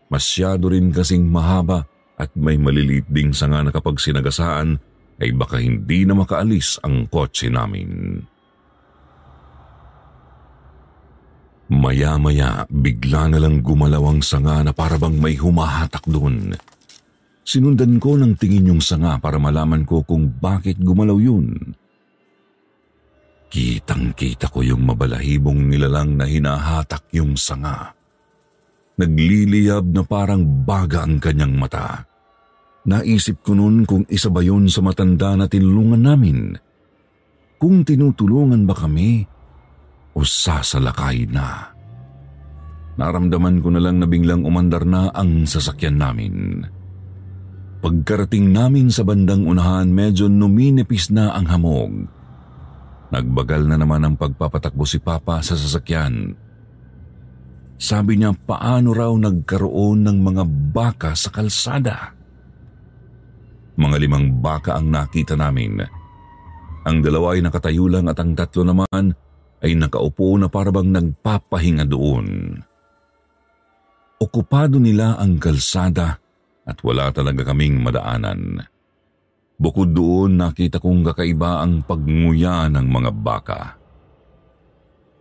Masyado rin kasing mahaba at may maliliit ding sanga na kapag sinagasaan ay baka hindi na makaalis ang kotse namin. Maya-maya, bigla na lang gumalaw ang sanga na parabang may humahatak doon. Sinundan ko ng tingin yung sanga para malaman ko kung bakit gumalaw yun. Kitang-kita ko yung mabalahibong nilalang na hinahatak yung sanga. Nagliliyab na parang baga ang kanyang mata. Naisip ko noon kung isa ba yun sa matanda na tinulungan namin. Kung tinutulungan ba kami o sasalakay na. Naramdaman ko na lang na biglang umandar na ang sasakyan namin. Pagkarating namin sa bandang unahan, medyo numinipis na ang hamog. Nagbagal na naman ang pagpapatakbo si Papa sa sasakyan. Sabi niya paano raw nagkaroon ng mga baka sa kalsada. Mga 5 baka ang nakita namin. Ang 2 ay nakatayo lang at ang 3 naman ay nakaupo na parabang nagpapahinga doon. Okupado nila ang kalsada at wala talaga kaming madaanan. Bukod doon, nakita kong kakaiba ang pagnguya ng mga baka.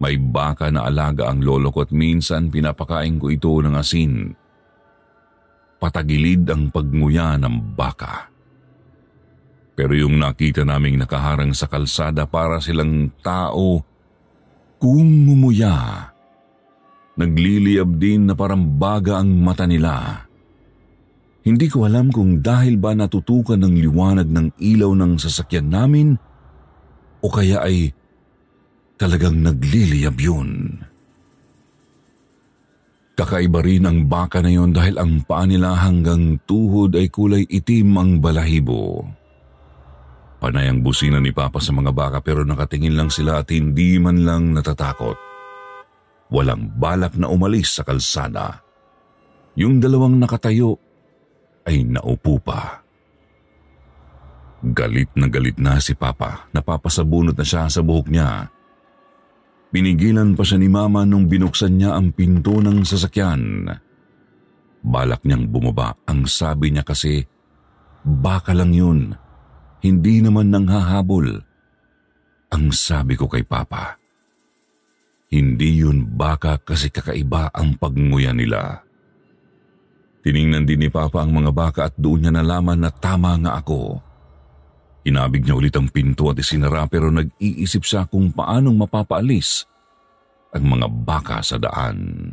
May baka na alaga ang lolo ko at minsan pinapakain ko ito ng asin. Patagilid ang pagnguya ng baka. Pero yung nakita naming nakaharang sa kalsada para silang tao kung ngumuya. Nagliliyab din na parang baga ang mata nila. Hindi ko alam kung dahil ba natutukan ng liwanag ng ilaw ng sasakyan namin o kaya ay talagang nagliliyab yun. Kakaiba rin ang baka na yon dahil ang paa nila hanggang tuhod ay kulay itim ang balahibo. Panay ang busina ni Papa sa mga baka pero nakatingin lang sila at hindi man lang natatakot. Walang balak na umalis sa kalsada. Yung dalawang nakatayo ay naupo pa. Galit na si Papa. Napapasabunot na siya sa buhok niya. Pinigilan pa siya ni Mama nung binuksan niya ang pinto ng sasakyan. Balak niyang bumaba. Ang sabi niya kasi, baka lang yun. Hindi naman nanghahabol. Ang sabi ko kay Papa, hindi yun baka kasi kakaiba ang pagnguya nila. Tiningnan din ni Papa ang mga baka at doon niya nalaman na tama nga ako. Inabig niya ulit ang pinto at isinara pero nag-iisip siya kung paanong mapapaalis ang mga baka sa daan.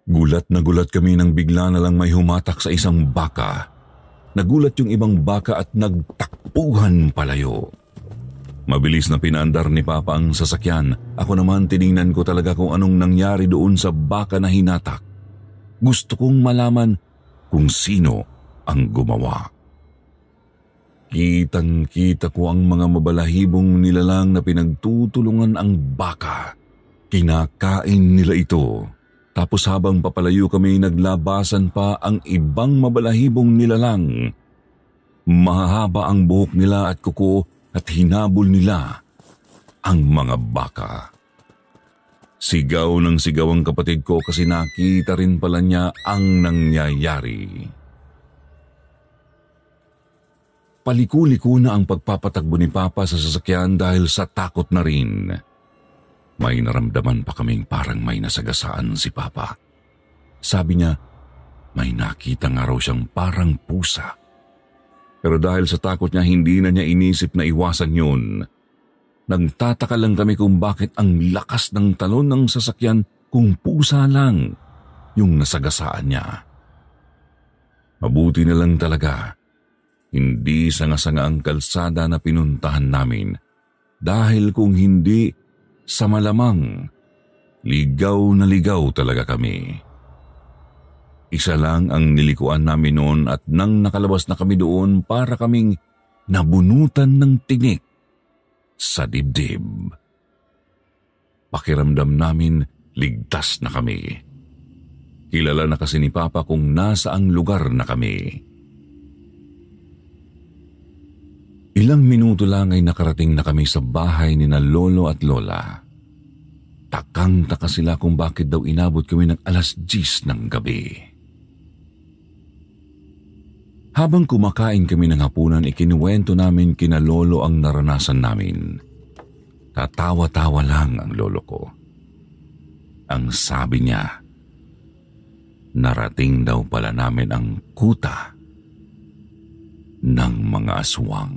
Gulat na gulat kami nang bigla na lang may humatak sa isang baka. Nagulat yung ibang baka at nagtakbuhan palayo. Mabilis na pinaandar ni Papa ang sasakyan. Ako naman tiningnan ko talaga kung anong nangyari doon sa baka na hinatak. Gusto kong malaman kung sino ang gumawa. Kitang-kita ko ang mga mabalahibong nilalang na pinagtutulungan ang baka. Kinakain nila ito. Tapos habang papalayo kami naglabasan pa ang ibang mabalahibong nilalang. Mahahaba ang buhok nila at kuko at hinabol nila ang mga baka. Sigaw ng sigaw ang kapatid ko kasi nakita rin pala niya ang nangyayari. Paliko-liko na ang pagpapatakbo ni Papa sa sasakyan dahil sa takot na rin. May naramdaman pa kaming parang may nasagasaan si Papa. Sabi niya, may nakita nga raw siyang parang pusa. Pero dahil sa takot niya, hindi na niya inisip na iwasan yun. Nagtataka lang kami kung bakit ang lakas ng talon ng sasakyan kung pusa lang yung nasagasaan niya. Mabuti na lang talaga. Hindi sanga-sanga ang kalsada na pinuntahan namin dahil kung hindi, sa malamang, ligaw na ligaw talaga kami. Isa lang ang nilikuan namin noon at nang nakalabas na kami doon para kaming nabunutan ng tinik sa dibdib. Pakiramdam namin ligtas na kami. Kilala na kasi ni Papa kung nasaang lugar na kami. Ilang minuto lang ay nakarating na kami sa bahay ni na Lolo at Lola. Takang-taka sila kung bakit daw inabot kami ng 10:00 ng gabi. Habang kumakain kami ng hapunan, ikinuwento namin kina Lolo ang naranasan namin. Tatawa-tawa lang ang lolo ko. Ang sabi niya, narating daw pala namin ang kuta ng mga aswang.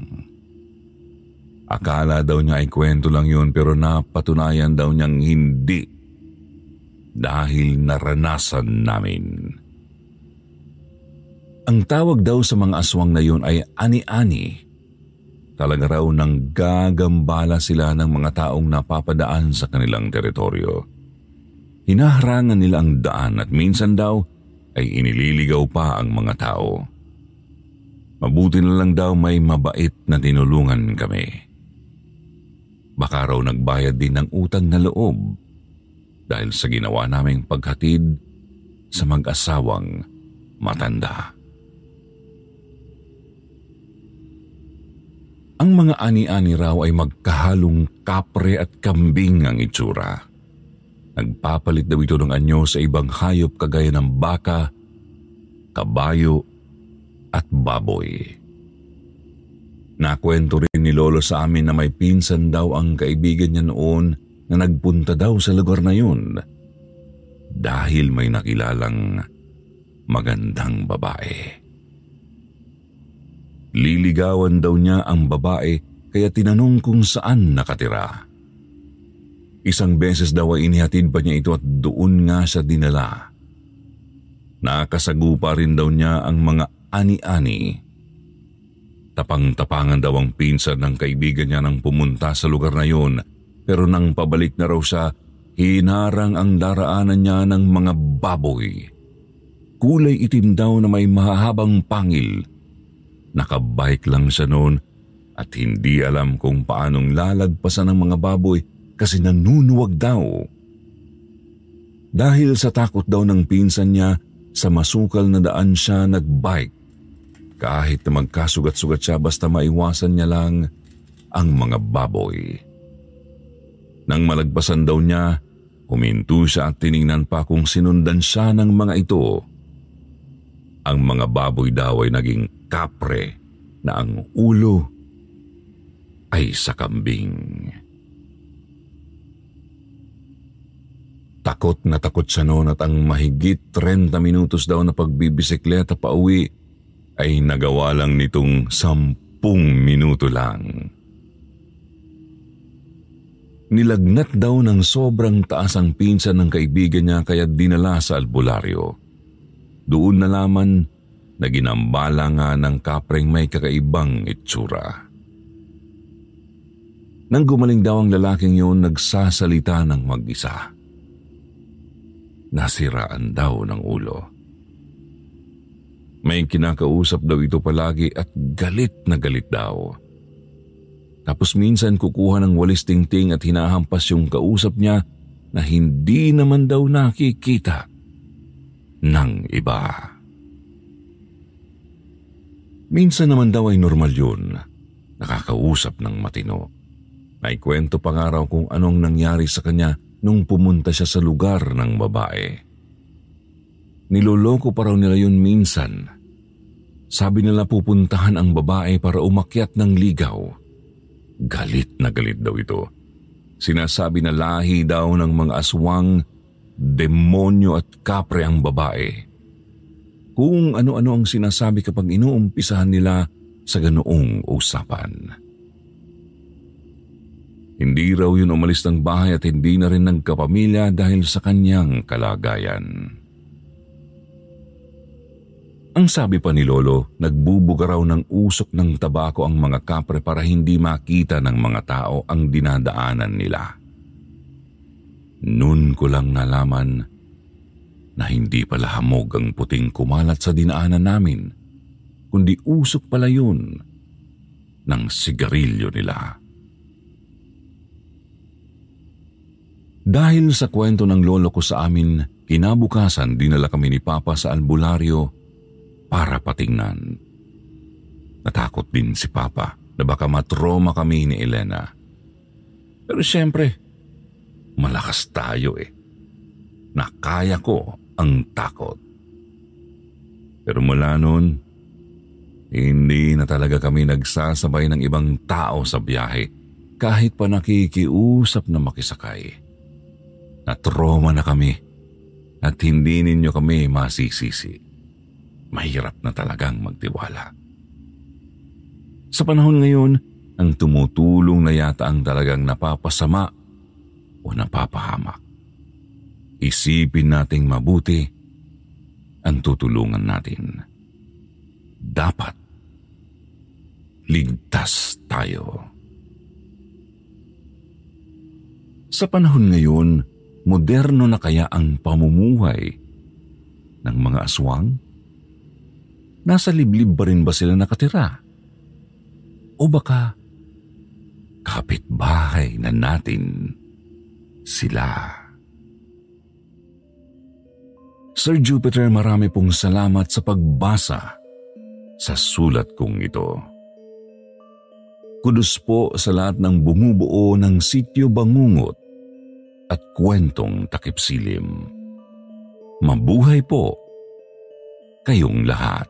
Akala daw niya ay kwento lang yun pero napatunayan daw niyang hindi dahil naranasan namin. Ang tawag daw sa mga aswang na yun ay ani-ani. Talaga raw nang gagambala sila ng mga taong napapadaan sa kanilang teritoryo. Hinaharangan nila ang daan at minsan daw ay inililigaw pa ang mga tao. Mabuti na lang daw may mabait na tinulungan kami. Baka raw nagbayad din ng utang na loob dahil sa ginawa naming paghatid sa mag-asawang matanda. Ang mga ani-ani raw ay magkahalong kapre at kambing ang itsura. Nagpapalit daw ito ng anyo sa ibang hayop kagaya ng baka, kabayo at baboy. Nakwento rin ni Lolo sa amin na may pinsan daw ang kaibigan niya noon na nagpunta daw sa lugar na yun dahil may nakilalang magandang babae. Liligawan daw niya ang babae kaya tinanong kung saan nakatira. Isang beses daw ay inihatid pa niya ito at doon nga siya dinala. Nakasagupa rin daw niya ang mga ani-ani. Tapang-tapangan daw ang pinsan ng kaibigan niya nang pumunta sa lugar na yun, pero nang pabalik na raw siya, hinarang ang daraanan niya ng mga baboy. Kulay itim daw na may mahahabang pangil. Nakabike lang siya noon at hindi alam kung paanong lalagpasan ng mga baboy kasi nanunuwag daw. Dahil sa takot daw ng pinsan niya, sa masukal na daan siya nagbike. Kahit na magkasugat-sugat siya basta maiwasan niya lang ang mga baboy. Nang malagpasan daw niya, huminto siya at tiningnan pa kung sinundan siya ng mga ito. Ang mga baboy daw ay naging kapre na ang ulo ay sa kambing. Takot na takot siya noon at ang mahigit 30 minutos daw na pagbibisikleta pa uwi ay nagawa lang nitong 10 minuto lang. Nilagnat daw ng sobrang taas ang pinsan ng kaibigan niya kaya dinala sa albularyo. Doon nalaman na ginambala nga ng kapreng may kakaibang itsura. Nang gumaling daw ang lalaking yun, nagsasalita ng mag-isa. Nasiraan daw ng ulo. May kinakausap daw ito palagi at galit na galit daw. Tapos minsan kukuha ng walis tingting at hinahampas yung kausap niya na hindi naman daw nakikita ng iba. Minsan naman daw ay normal yun, nakakausap ng matino. May kwento pa nga raw kung anong nangyari sa kanya nung pumunta siya sa lugar ng babae. Niloloko pa raw nila yun minsan. Sabi nila pupuntahan ang babae para umakyat ng ligaw. Galit na galit daw ito. Sinasabi na lahi daw ng mga aswang, demonyo at kapre ang babae. Kung ano-ano ang sinasabi kapag inuumpisahan nila sa ganoong usapan. Hindi raw yun umalis ng bahay at hindi na rin nagkapamilya dahil sa kanyang kalagayan. Ang sabi pa ni Lolo, nagbubuga raw ng usok ng tabako ang mga kapre para hindi makita ng mga tao ang dinadaanan nila. Noon ko lang nalaman na hindi pala hamog ang puting kumalat sa dinaanan namin, kundi usok pala yun ng sigarilyo nila. Dahil sa kwento ng lolo ko sa amin, kinabukasan dinala kami ni Papa sa albularyo para patingnan. Natakot din si Papa na baka matroma kami ni Elena. Pero siyempre, malakas tayo Nakaya ko ang takot. Pero mula noon, hindi na talaga kami nagsasabay ng ibang tao sa biyahe kahit pa nakikiusap na makisakay. Natroma na kami at hindi ninyo kami masisisi. Mahirap na talagang magtiwala. Sa panahon ngayon, ang tumutulong na yata ang talagang napapasama o napapahamak. Isipin nating mabuti ang tutulungan natin. Dapat ligtas tayo. Sa panahon ngayon, moderno na kaya ang pamumuhay ng mga aswang? Nasa liblib ba rin ba sila nakatira? O baka kapitbahay na natin sila? Sir Jupiter, marami pong salamat sa pagbasa sa sulat kong ito. Kudos po sa lahat ng bumubuo ng Sityo Bangungot at Kwentong Takip Silim. Mabuhay po kayong lahat.